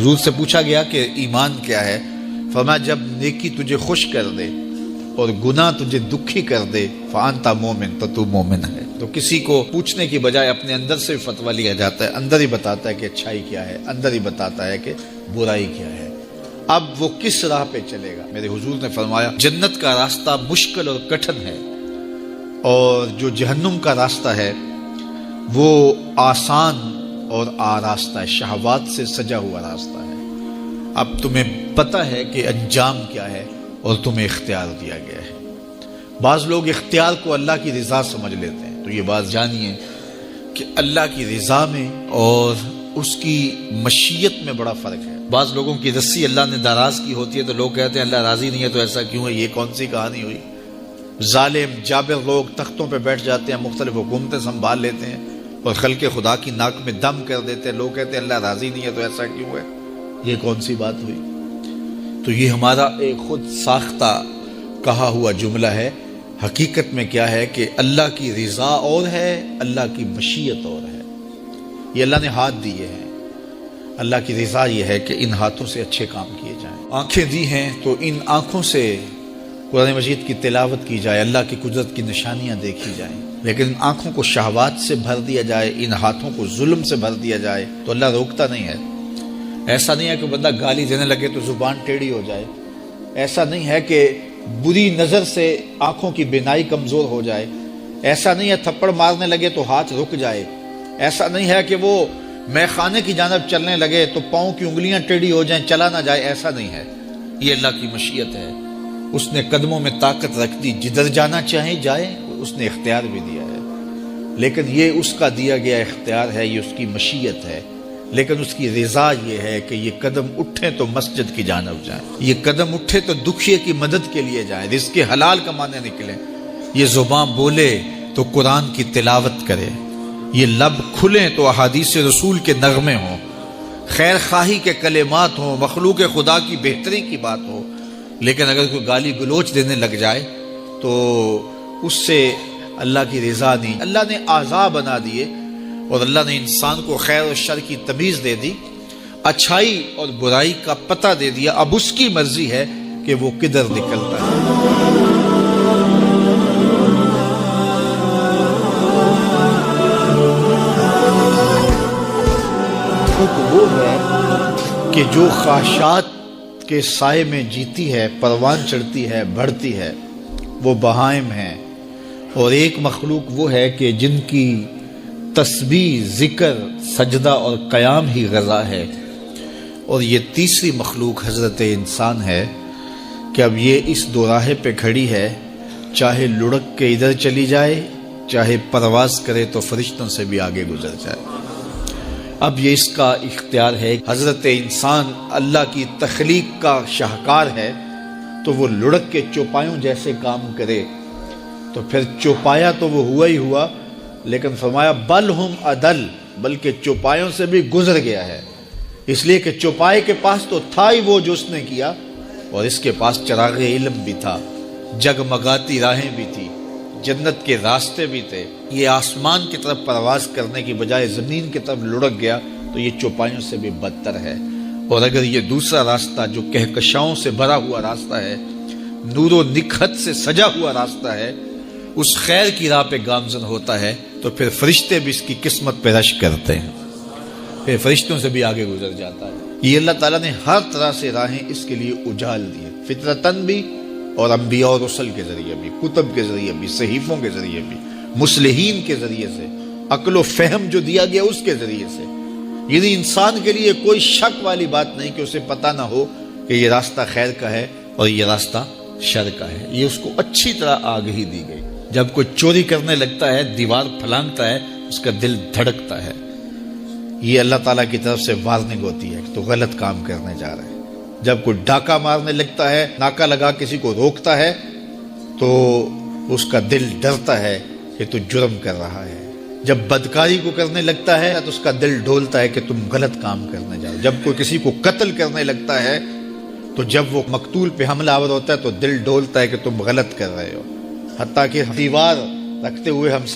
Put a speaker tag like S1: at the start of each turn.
S1: حضور سے پوچھا گیا کہ ایمان کیا ہے؟ فرمایا جب نیکی تجھے خوش کر دے اور گناہ تجھے دکھی کر دے فانت مومن، تو تو مومن ہے۔ تو کسی کو پوچھنے کی بجائے اپنے اندر سے فتویٰ لیا جاتا ہے، اندر ہی بتاتا ہے کہ اچھائی کیا ہے، اندر ہی بتاتا ہے کہ برائی کیا ہے۔ اب وہ کس راہ پہ چلے گا؟ میرے حضور نے فرمایا جنت کا راستہ مشکل اور کٹھن ہے، اور جو جہنم کا راستہ ہے وہ آسان اور آراستہ ہے، شہوات سے سجا ہوا راستہ ہے۔ اب تمہیں پتہ ہے کہ انجام کیا ہے اور تمہیں اختیار دیا گیا ہے۔ بعض لوگ اختیار کو اللہ کی رضا سمجھ لیتے ہیں، تو یہ بات جانیے کہ اللہ کی رضا میں اور اس کی مشیت میں بڑا فرق ہے۔ بعض لوگوں کی رسی اللہ نے دراز کی ہوتی ہے تو لوگ کہتے ہیں اللہ راضی نہیں ہے، تو ایسا کیوں ہے؟ یہ کون سی کہانی ہوئی؟ ظالم جابر لوگ تختوں پہ بیٹھ جاتے ہیں، مختلف حکومتیں سنبھال لیتے ہیں اور خلق خدا کی ناک میں دم کر دیتے ہیں، لوگ کہتے ہیں اللہ راضی نہیں ہے، تو ایسا کیوں ہے؟ یہ کون سی بات ہوئی؟ تو یہ ہمارا ایک خود ساختہ کہا ہوا جملہ ہے۔ حقیقت میں کیا ہے کہ اللہ کی رضا اور ہے، اللہ کی مشیت اور ہے۔ یہ اللہ نے ہاتھ دیے ہیں، اللہ کی رضا یہ ہے کہ ان ہاتھوں سے اچھے کام کیے جائیں۔ آنکھیں دی ہیں تو ان آنکھوں سے قرآن مجید کی تلاوت کی جائے، اللہ کی قدرت کی نشانیاں دیکھی جائیں، لیکن ان آنکھوں کو شہوات سے بھر دیا جائے، ان ہاتھوں کو ظلم سے بھر دیا جائے تو اللہ روکتا نہیں ہے۔ ایسا نہیں ہے کہ بندہ گالی دینے لگے تو زبان ٹیڑھی ہو جائے، ایسا نہیں ہے کہ بری نظر سے آنکھوں کی بینائی کمزور ہو جائے، ایسا نہیں ہے تھپڑ مارنے لگے تو ہاتھ رک جائے، ایسا نہیں ہے کہ وہ مے خانے کی جانب چلنے لگے تو پاؤں کی انگلیاں ٹیڑھی ہو جائیں، چلا نہ جائے، ایسا نہیں ہے۔ یہ اللہ کی مشیت ہے۔ اس نے قدموں میں طاقت رکھ دی، جدھر جانا چاہیں جائے، اس نے اختیار بھی دیا ہے، لیکن یہ اس کا دیا گیا اختیار ہے، یہ اس کی مشیت ہے، لیکن اس کی رضا یہ ہے کہ یہ قدم اٹھیں تو مسجد کی جانب جائیں، یہ قدم اٹھے تو دکھیے کی مدد کے لیے جائیں، رزق حلال کمانے نکلیں، یہ زبان بولے تو قرآن کی تلاوت کرے، یہ لب کھلیں تو احادیث رسول کے نغمے ہوں، خیر خواہی کے کلمات ہوں، مخلوق خدا کی بہتری کی بات ہو۔ لیکن اگر کوئی گالی گلوچ دینے لگ جائے تو اس سے اللہ کی رضا نہیں۔ اللہ نے اعضاء بنا دیے اور اللہ نے انسان کو خیر اور شر کی تمیز دے دی، اچھائی اور برائی کا پتہ دے دیا، اب اس کی مرضی ہے کہ وہ کدھر نکلتا ہے۔ وہ ہے کہ جو خواہشات کے سائے میں جیتی ہے، پروان چڑھتی ہے، بڑھتی ہے، وہ بہائم ہیں، اور ایک مخلوق وہ ہے کہ جن کی تسبیح، ذکر، سجدہ اور قیام ہی غذا ہے، اور یہ تیسری مخلوق حضرت انسان ہے کہ اب یہ اس دوراہے پہ کھڑی ہے، چاہے لڑک کے ادھر چلی جائے، چاہے پرواز کرے تو فرشتوں سے بھی آگے گزر جائے۔ اب یہ اس کا اختیار ہے۔ حضرت انسان اللہ کی تخلیق کا شاہکار ہے، تو وہ لڑک کے چوپایوں جیسے کام کرے تو پھر چوپایا تو وہ ہوا ہی ہوا، لیکن فرمایا بل ہم عدل، بلکہ چوپایوں سے بھی گزر گیا ہے، اس لیے کہ چوپائے کے پاس تو تھا ہی وہ جو اس نے کیا، اور اس کے پاس چراغ علم بھی تھا، جگمگاتی راہیں بھی تھی، جنت کے راستے بھی تھے۔ یہ آسمان کی طرف پرواز کرنے کی بجائے زمین کی طرف لڑک گیا تو یہ چوپایوں سے بھی بدتر ہے۔ اور اگر یہ دوسرا راستہ جو کہکشاؤں سے بھرا ہوا راستہ ہے، نور و نکھت سے سجا ہوا راستہ ہے، اس خیر کی راہ پہ گامزن ہوتا ہے تو پھر فرشتے بھی اس کی قسمت پہ رش کرتے ہیں، پھر فرشتوں سے بھی آگے گزر جاتا ہے۔ یہ اللہ تعالیٰ نے ہر طرح سے راہیں اس کے لیے اجال دی ہیں، فطرتاً بھی اور انبیاء اور رسل کے ذریعے بھی، کتب کے ذریعے بھی، صحیفوں کے ذریعے بھی، مصلحین کے ذریعے سے، عقل و فہم جو دیا گیا اس کے ذریعے سے۔ یعنی انسان کے لیے کوئی شک والی بات نہیں کہ اسے پتہ نہ ہو کہ یہ راستہ خیر کا ہے اور یہ راستہ شر کا ہے، یہ اس کو اچھی طرح آگہی دی گئی۔ جب کوئی چوری کرنے لگتا ہے، دیوار پھلانگتا ہے، اس کا دل دھڑکتا ہے، یہ اللہ تعالیٰ کی طرف سے وارننگ ہوتی ہے کہ تو غلط کام کرنے جا رہا ہے۔ جب کوئی ڈاکہ مارنے لگتا ہے، ناکہ لگا کسی کو روکتا ہے، تو اس کا دل ڈرتا ہے کہ تو جرم کر رہا ہے۔ جب بدکاری کو کرنے لگتا ہے تو اس کا دل ڈولتا ہے کہ تم غلط کام کرنے جا رہے ہو۔ جب کوئی کسی کو قتل کرنے لگتا ہے تو جب وہ مقتول پہ حملہ آور ہوتا ہے تو دل ڈولتا ہے کہ تم غلط کر رہے ہو۔ حتیٰ کہ دیوار رکھتے ہوئے ہم